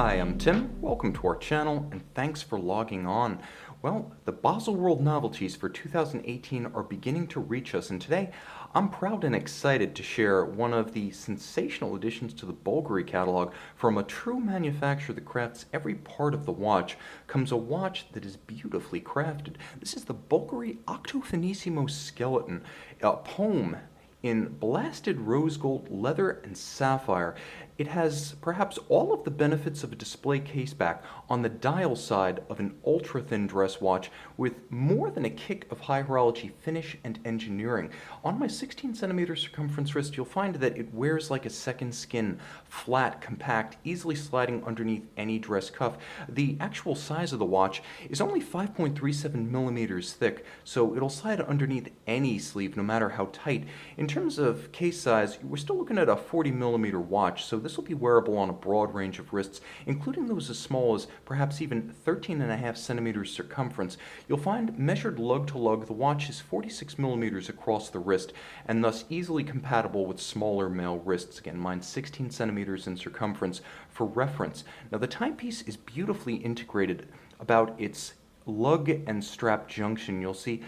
Hi, I'm Tim. Welcome to our channel and thanks for logging on. Well, the Baselworld novelties for 2018 are beginning to reach us, and today I'm proud and excited to share one of the sensational additions to the Bulgari catalog. From a true manufacturer that crafts every part of the watch comes a watch that is beautifully crafted. This is the Bulgari Octo Finissimo skeleton, a poem in blasted rose gold, leather, and sapphire. It has perhaps all of the benefits of a display caseback on the dial side of an ultra-thin dress watch with more than a kick of high horology finish and engineering. On my 16cm circumference wrist, you'll find that it wears like a second skin, flat, compact, easily sliding underneath any dress cuff. The actual size of the watch is only 5.37 millimeters thick, so it'll slide underneath any sleeve no matter how tight. In terms of case size, we're still looking at a 40 millimeter watch, so this will be wearable on a broad range of wrists, including those as small as perhaps even 13.5 centimeters circumference. You'll find measured lug-to-lug, the watch is 46 millimeters across the wrist, and thus easily compatible with smaller male wrists. Again, mine's 16 centimeters in circumference for reference. Now, the timepiece is beautifully integrated about its lug and strap junction. You'll see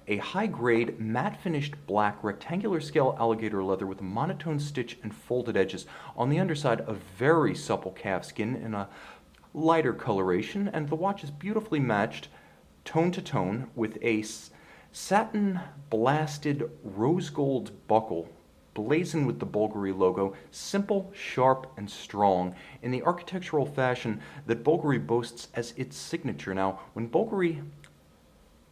a high-grade, matte-finished black rectangular scale alligator leather with a monotone stitch and folded edges. On the underside, a very supple calfskin in a lighter coloration, and the watch is beautifully matched tone to tone with a satin blasted rose gold buckle blazoned with the Bulgari logo, simple, sharp, and strong in the architectural fashion that Bulgari boasts as its signature. Now, when Bulgari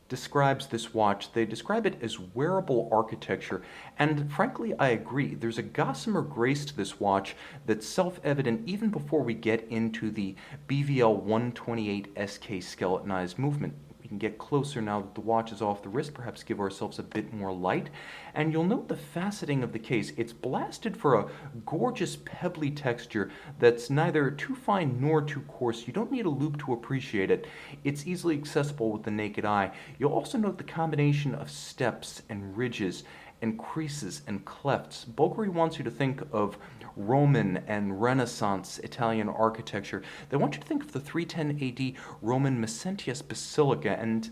describes this watch, they describe it as wearable architecture, and frankly I agree. There's a gossamer grace to this watch that's self-evident even before we get into the BVL128SK skeletonized movement. We can get closer now that the watch is off the wrist, perhaps give ourselves a bit more light, and you'll note the faceting of the case. It's blasted for a gorgeous pebbly texture that's neither too fine nor too coarse. You don't need a loupe to appreciate it. It's easily accessible with the naked eye. You'll also note the combination of steps and ridges and creases and clefts. Bulgari wants you to think of Roman and Renaissance Italian architecture. They want you to think of the 310 AD Roman Mezentius Basilica, and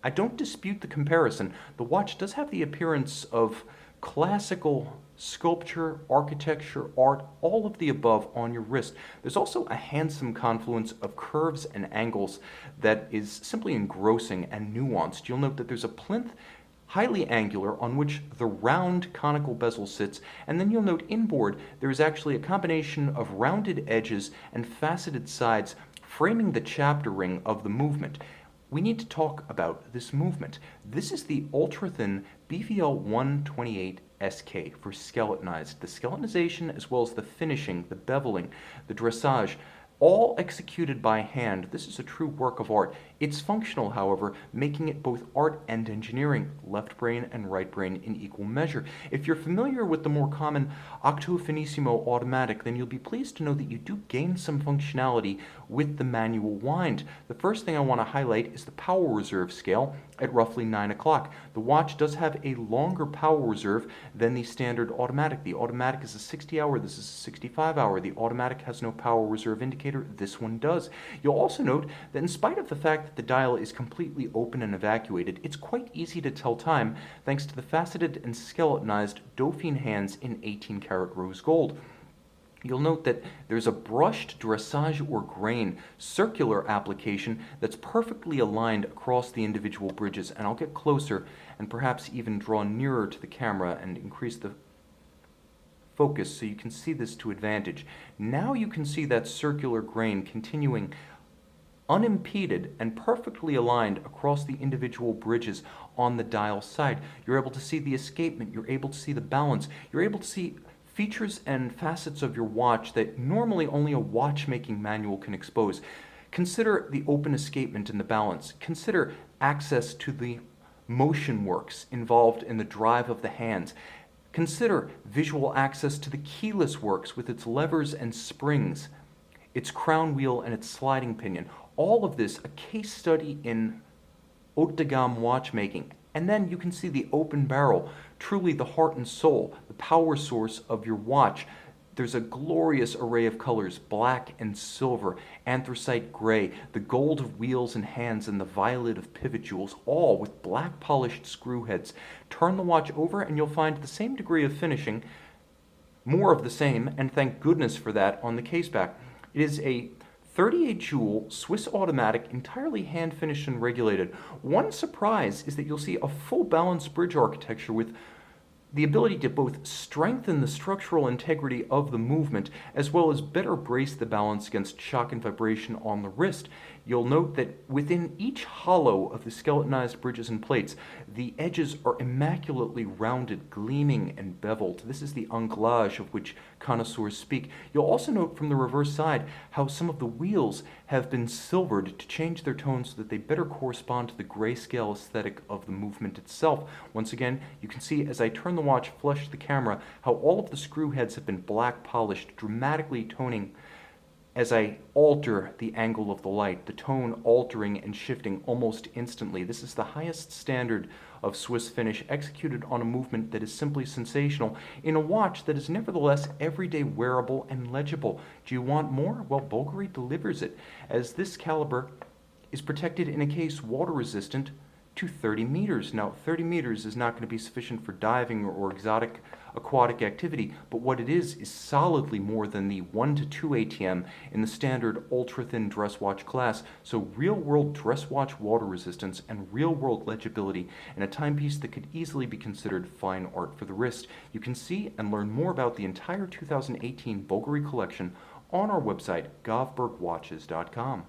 I don't dispute the comparison. The watch does have the appearance of classical sculpture, architecture, art, all of the above on your wrist. There's also a handsome confluence of curves and angles that is simply engrossing and nuanced. You'll note that there's a plinth highly angular on which the round conical bezel sits, and then you'll note inboard there is actually a combination of rounded edges and faceted sides framing the chapter ring of the movement. We need to talk about this movement. This is the ultra-thin BVL128SK for skeletonized. The skeletonization as well as the finishing, the beveling, the dressage, all executed by hand. This is a true work of art. It's functional, however, making it both art and engineering, left brain and right brain in equal measure. If you're familiar with the more common Octo Finissimo automatic, then you'll be pleased to know that you do gain some functionality with the manual wind. The first thing I want to highlight is the power reserve scale at roughly 9 o'clock. The watch does have a longer power reserve than the standard automatic. The automatic is a 60-hour, this is a 65-hour. The automatic has no power reserve indicator. This one does. You'll also note that in spite of the fact that the dial is completely open and evacuated, it's quite easy to tell time thanks to the faceted and skeletonized Dauphine hands in 18-karat rose gold. You'll note that there's a brushed dressage or grain circular application that's perfectly aligned across the individual bridges, and I'll get closer and perhaps even draw nearer to the camera and increase the focus so you can see this to advantage. Now you can see that circular grain continuing unimpeded and perfectly aligned across the individual bridges on the dial side. You're able to see the escapement, you're able to see the balance, you're able to see features and facets of your watch that normally only a watchmaking manual can expose. Consider the open escapement in the balance. Consider access to the motion works involved in the drive of the hands. Consider visual access to the keyless works with its levers and springs, its crown wheel and its sliding pinion. All of this a case study in haute de gamme watchmaking. And then you can see the open barrel, truly the heart and soul, the power source of your watch. There's a glorious array of colors, black and silver, anthracite gray, the gold of wheels and hands, and the violet of pivot jewels, all with black polished screw heads. Turn the watch over and you'll find the same degree of finishing, more of the same, and thank goodness for that, on the case back. It is a 38 jewel Swiss automatic, entirely hand finished and regulated. One surprise is that you'll see a full balanced bridge architecture with the ability to both strengthen the structural integrity of the movement as well as better brace the balance against shock and vibration on the wrist. You'll note that within each hollow of the skeletonized bridges and plates, the edges are immaculately rounded, gleaming, and beveled. This is the anglage of which connoisseurs speak. You'll also note from the reverse side how some of the wheels have been silvered to change their tones so that they better correspond to the grayscale aesthetic of the movement itself. Once again, you can see as I turn the watch flush to the camera how all of the screw heads have been black polished, dramatically toning as I alter the angle of the light, the tone altering and shifting almost instantly. This is the highest standard of Swiss finish executed on a movement that is simply sensational in a watch that is nevertheless everyday wearable and legible. Do you want more? Well, Bulgari delivers it, as this caliber is protected in a case water resistant to 30 meters. Now, 30 meters is not going to be sufficient for diving or exotic aquatic activity, but what it is solidly more than the 1 to 2 ATM in the standard ultra-thin dress watch class. So real-world dress watch water resistance and real-world legibility in a timepiece that could easily be considered fine art for the wrist. You can see and learn more about the entire 2018 Bulgari collection on our website, govbergwatches.com.